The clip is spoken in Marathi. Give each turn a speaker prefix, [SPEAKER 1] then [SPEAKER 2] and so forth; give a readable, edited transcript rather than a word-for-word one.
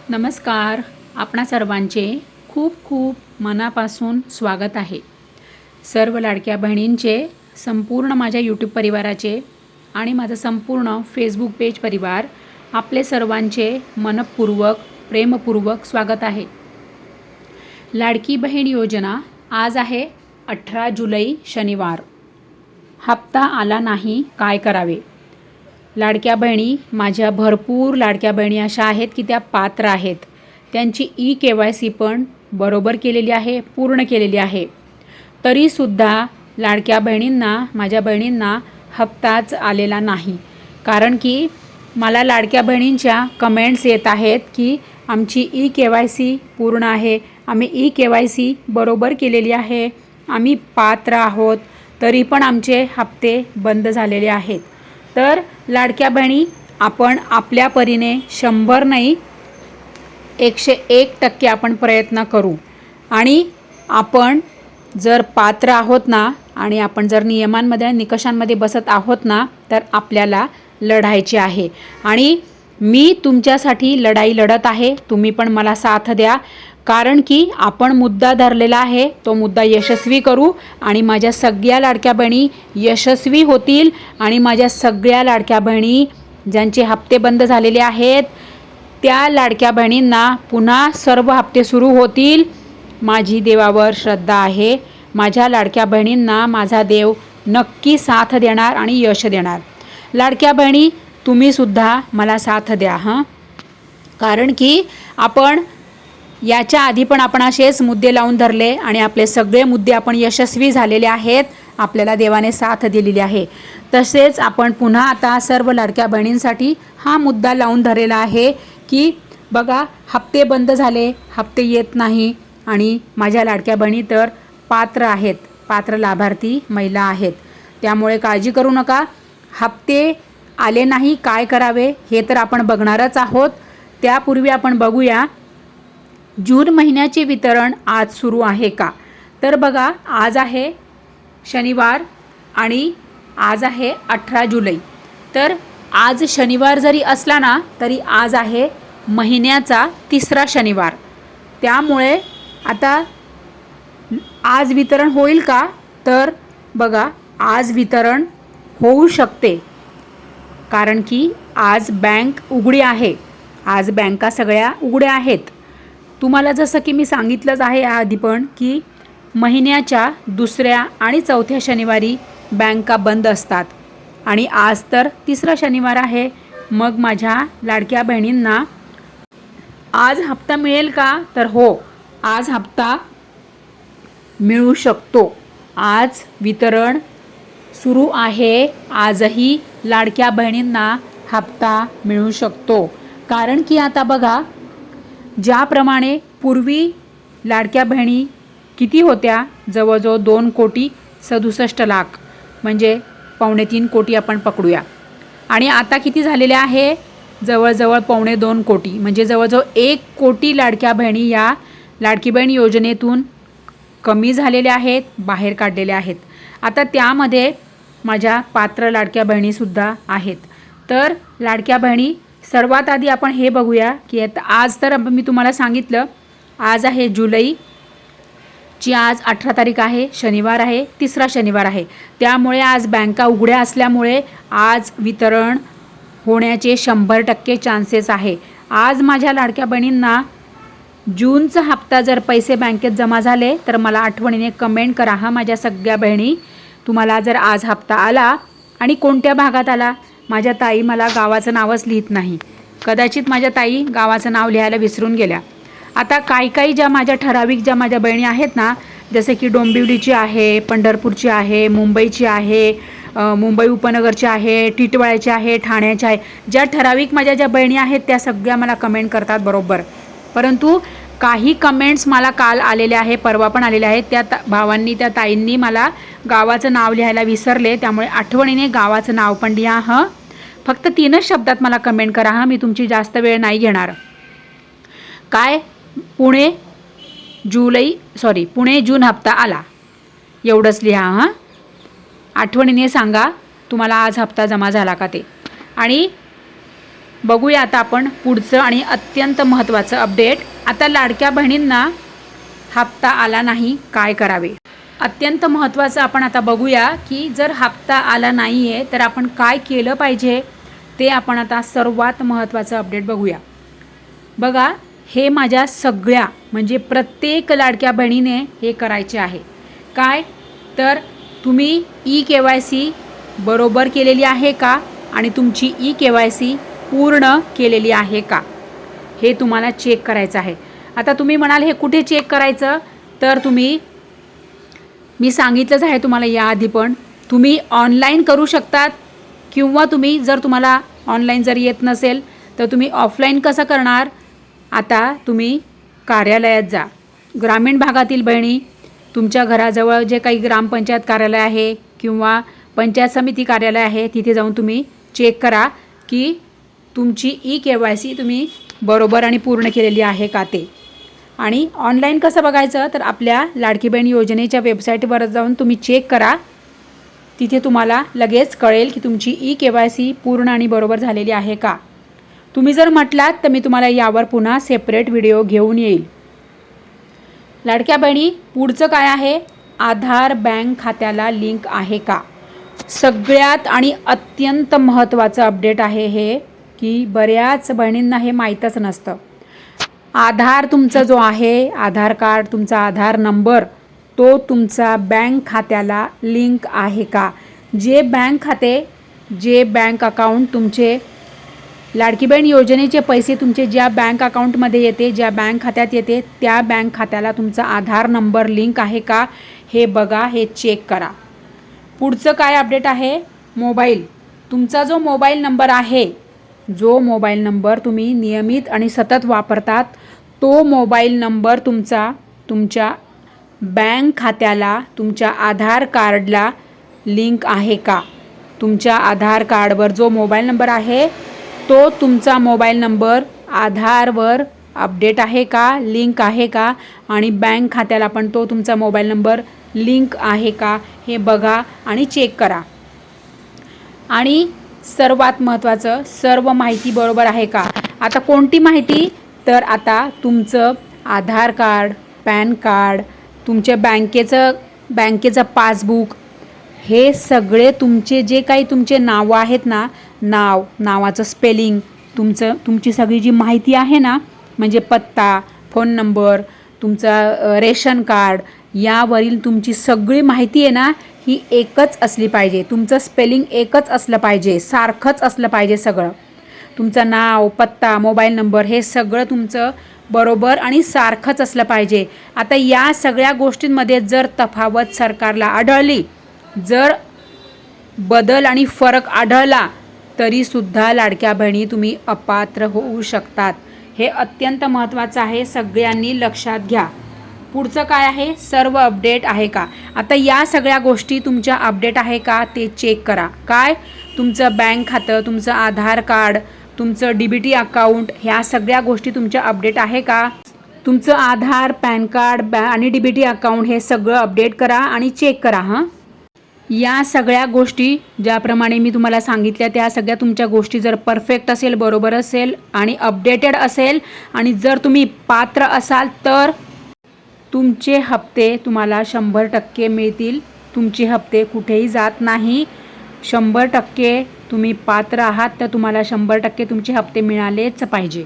[SPEAKER 1] नमस्कार. आपणा सर्वांचे खूप खूप मनापासून स्वागत आहे. सर्व लाडक्या बहिणींचे, संपूर्ण माझ्या यूट्यूब परिवाराचे आणि माझं संपूर्ण फेसबुक पेज परिवार आपले सर्वांचे मनपूर्वक प्रेमपूर्वक स्वागत आहे. लाडकी बहीण योजना आज आहे 18 जुलै शनिवार. हप्ता आला नाही, काय करावे? लाडक्या बहिणी, माझ्या भरपूर लाडक्या बहिणी अशा आहेत की त्या पात्र आहेत. त्यांची KYC पण बरोबर केलेली आहे, पूर्ण केलेली आहे. तरीसुद्धा लाडक्या बहिणींना, माझ्या बहिणींना हप्ताच आलेला नाही. कारण की मला लाडक्या बहिणींच्या कमेंट्स येत आहेत की आमची KYC पूर्ण आहे, आम्ही KYC बरोबर केलेली आहे, आम्ही पात्र आहोत, तरी पण आमचे हप्ते बंद झालेले आहेत. तर लाडक्या बहिणी, आपण आपल्या परीने 100 नाही 101% आपण प्रयत्न करू. आणि आपण जर पात्र आहोत ना, आणि आपण जर नियमांमध्ये निकषांमध्ये बसत आहोत ना, तर आपल्याला लढायचे आहे. आणि मी तुमच्यासाठी लढाई लढत आहे. तुम्ही पण मला साथ द्या. कारण की आपण मुद्दा धरलेला आहे, तो मुद्दा यशस्वी करू आणि माझ्या सगळ्या लाडक्या बहिणी यशस्वी होतील. आणि माझ्या सगळ्या लाडक्या बहिणी ज्यांचे हप्ते बंद झालेले आहेत, त्या लाडक्या बहिणींना पुन्हा सर्व हप्ते सुरू होतील. माझी देवावर श्रद्धा आहे. माझ्या लाडक्या बहिणींना माझा देव नक्की साथ देणार आणि यश देणार. लाडक्या बहिणी, तुम्हीसुद्धा मला साथ द्या हां. कारण की आपण याच्या आधी पण आपण असेच मुद्दे लावून धरले आणि आपले सगळे मुद्दे आपण यशस्वी झालेले आहेत. आपल्याला देवाने साथ दिलेली आहे. तसेच आपण पुन्हा आता सर्व लाडक्या बहिणींसाठी हा मुद्दा लावून धरलेला आहे की बघा, हप्ते बंद झाले, हप्ते येत नाही. आणि माझ्या लाडक्या बहिणी तर पात्र आहेत, पात्र लाभार्थी महिला आहेत. त्यामुळे काळजी करू नका. हप्ते आले नाही, काय करावे हे तर आपण बघणारच आहोत. त्यापूर्वी आपण बघूया जून महिन्याचे वितरण आज सुरू आहे का. तर बघा, आज आहे शनिवार आणि आज आहे 18 जुलै. तर आज शनिवार जरी असला ना, तरी आज आहे महिन्याचा 3रा शनिवार. त्यामुळे आता आज वितरण होईल का, तर बघा, आज वितरण होऊ शकते. कारण की आज बँक उघडी आहे, आज बँका सगळ्या उघड्या आहेत. तुम्हाला जसं की मी सांगितलंच आहे याआधी पण की महिन्याच्या 2ऱ्या आणि 4थ्या शनिवारी बँका बंद असतात. आणि आज तर 3रा शनिवार आहे. मग माझ्या लाडक्या बहिणींना आज हप्ता मिळेल का, तर हो, आज हप्ता मिळू शकतो. आज वितरण सुरू आहे. आजही लाडक्या बहिणींना हप्ता मिळू शकतो. कारण की आता बघा, ज्याप्रमाणे पूर्वी लाडक्या बहिणी किती होत्या, जवळजवळ 2,67,00,000 म्हणजे 2.25 कोटी आपण पकडूया. आणि आता किती झालेले आहे, जवळजवळ 2.25 कोटी म्हणजे जवळजवळ 1 कोटी लाडक्या बहिणी या लाडकी बहीण योजनेतून कमी झालेल्या आहेत, बाहेर काढलेल्या आहेत. आता त्यामध्ये माझ्या पात्र लाडक्या बहिणीसुद्धा आहेत. तर लाडक्या बहिणी, सर्वात आधी आपण हे बघूया की आज तर मी तुम्हाला सांगितलं, आज आहे जुलैची, आज 18 तारीख आहे, शनिवार आहे, 3रा शनिवार आहे. त्यामुळे आज बँका उघड्या असल्यामुळे आज वितरण होण्याचे 100% चान्सेस आहे. आज माझ्या लाडक्या बहिणींना जूनचा हप्ता जर पैसे बँकेत जमा झाले तर मला आठवणीने कमेंट करा हा. माझ्या सगळ्या बहिणी, तुम्हाला जर आज हप्ता आला आणि कोणत्या भागात आला. माझ्या ताई मला गावाचं नावच लिहित नाही, कदाचित माझ्या ताई गावाचं नाव लिहायला विसरून गेल्या. आता काही ज्या माझ्या ठराविक ज्या माझ्या बहिणी आहेत ना, जसे की डोंबिवलीची आहे, पंढरपूरची आहे, मुंबईची आहे, मुंबई उपनगरची आहे, टिटवाळ्याची आहे, ठाण्याची आहे, ज्या ठराविक माझ्या ज्या बहिणी आहेत त्या सगळ्या मला कमेंट करतात बरोबर. परंतु काही कमेंट्स मला काल आलेले आहे, परवा पण आलेले आहेत. त्या भावांनी, त्या ताईंनी मला गावाचं नाव लिहायला विसरले. त्यामुळे आठवणीने गावाचं नाव पण लिहा हं. फक्त 3च शब्दात मला कमेंट करा हां. मी तुमची जास्त वेळ नाही घेणार. काय, पुणे जून हप्ता आला एवढंच लिहा हां. आठवणीने सांगा तुम्हाला आज हप्ता जमा झाला का ते. आणि बघूया आता आपण पुढचं आणि अत्यंत महत्त्वाचं अपडेट. आता लाडक्या बहिणींना हप्ता आला नाही, काय करावे? अत्यंत महत्त्वाचं आपण आता बघूया की जर हप्ता आला नाही आहे तर आपण काय केलं पाहिजे, ते आपण आता सर्वात महत्त्वाचं अपडेट बघूया. बघा, हे माझ्या सगळ्या म्हणजे प्रत्येक लाडक्या बहिणीने हे करायचे आहे. काय तर तुम्ही KYC बरोबर केलेली आहे का आणि तुमची KYC पूर्ण केलेली आहे का, हे तुम्हाला चेक करायचं आहे. आता तुम्ही म्हणाल हे कुठे चेक करायचं, तर मी सांगितलंच आहे तुम्हाला याआधी, पण तुम्ही ऑनलाईन करू शकतात किंवा तुम्ही जर तुम्हाला ऑनलाईन जर येत नसेल तर तुम्ही ऑफलाईन कसं करणार. आता तुम्ही कार्यालयात जा. ग्रामीण भागातील बहिणी तुमच्या घराजवळ जे काही ग्रामपंचायत कार्यालय आहे किंवा पंचायत समिती कार्यालय आहे तिथे जाऊन तुम्ही चेक करा की तुमची KYC तुम्ही बरोबर आणि पूर्ण केलेली आहे का ते. आणि ऑनलाईन कसं बघायचं, तर आपल्या लाडकी बहीण योजनेच्या वेबसाईटवर जाऊन तुम्ही चेक करा. तिथे तुम्हाला लगेच कळेल की तुमची KYC पूर्ण आणि बरोबर झालेली आहे का. तुम्ही जर म्हटलात तर मी तुम्हाला यावर पुन्हा सेपरेट व्हिडिओ घेऊन येईल. लाडक्या बहिणी, पुढचं काय आहे, आधार बँक खात्याला लिंक आहे का. सगळ्यात आणि अत्यंत महत्त्वाचं अपडेट आहे हे, की बऱ्याच बहिणींना हे माहीतच नसतं. आधार तुमचा जो आहे, आधार कार्ड, तुमचा आधार नंबर, तो तुमचा बँक खात्याला लिंक आहे का. जे बँक खाते, जे बँक अकाउंट तुमचे लाडकी बहीण योजनेचे पैसे तुमचे ज्या बँक अकाउंटमध्ये येते, ज्या बँक खात्यात येते, त्या बँक खात्याला तुमचा आधार नंबर लिंक आहे का, हे बघा, हे चेक करा. पुढचं काय अपडेट आहे, मोबाईल. तुमचा जो मोबाईल नंबर आहे, जो मोबाईल नंबर तुम्ही नियमित आणि सतत वापरतात, तो मोबाईल नंबर तुमच्या बँक खात्याला, तुमच्या आधार कार्डला लिंक आहे का. तुमच्या आधार कार्डवर जो मोबाईल नंबर आहे तो तुमचा मोबाईल नंबर आधारवर अपडेट आहे का, लिंक आहे का, आणि बँक खात्याला पण तो तुमचा मोबाईल नंबर लिंक आहे का, हे बघा आणि चेक करा. आणि सर्वात महत्त्वाचं, सर्व माहिती बरोबर आहे का. आता कोणती माहिती, तर आता तुमचं आधार कार्ड, पॅन कार्ड, तुमच्या बँकेचं पासबुक, हे सगळे तुमचे जे काही तुमचे नावं आहेत ना, नावाचं स्पेलिंग, तुमची सगळी जी माहिती आहे ना, म्हणजे पत्ता, फोन नंबर, तुमचा रेशन कार्ड, यावरील तुमची सगळी माहिती आहे ना, ही एकच असली पाहिजे. तुमचं स्पेलिंग एकच असलं पाहिजे, सारखंच असलं पाहिजे सगळं. तुमचं नाव, पत्ता, मोबाईल नंबर, हे सगळं तुमचं बरोबर आणि सारखंच असलं पाहिजे. आता या सगळ्या गोष्टींमध्ये जर तफावत सरकारला आढळली, जर बदल आणि फरक आढळला, तरीसुद्धा लाडक्या बहिणी तुम्ही अपात्र होऊ शकतात. हे अत्यंत महत्त्वाचं आहे, सगळ्यांनी लक्षात घ्या. पुढचं काय आहे, सर्व अपडेट आहे का. आता या सगळ्या गोष्टी तुमच्या अपडेट आहे का ते चेक करा. काय, तुमचं बँक खातं, तुमचं आधार कार्ड, तुमचं DBT अकाउंट, ह्या सगळ्या गोष्टी तुमच्या अपडेट आहे का. तुमचं आधार, पॅन कार्ड आणि DBT अकाउंट हे सगळं अपडेट करा आणि चेक करा. या सगळ्या गोष्टी ज्याप्रमाणे मी तुम्हाला सांगितल्या, त्या सगळ्या तुमच्या गोष्टी जर परफेक्ट असेल, बरोबर असेल आणि अपडेटेड असेल, आणि जर तुम्ही पात्र असाल, तर तुमचे हप्ते तुम्हाला 100% मिळतील. तुमचे हप्ते कुठेही जात नाही. 100% तुम्ही पात्र आहात, तर तुम्हाला 100% तुमचे हप्ते मिळालेच पाहिजे.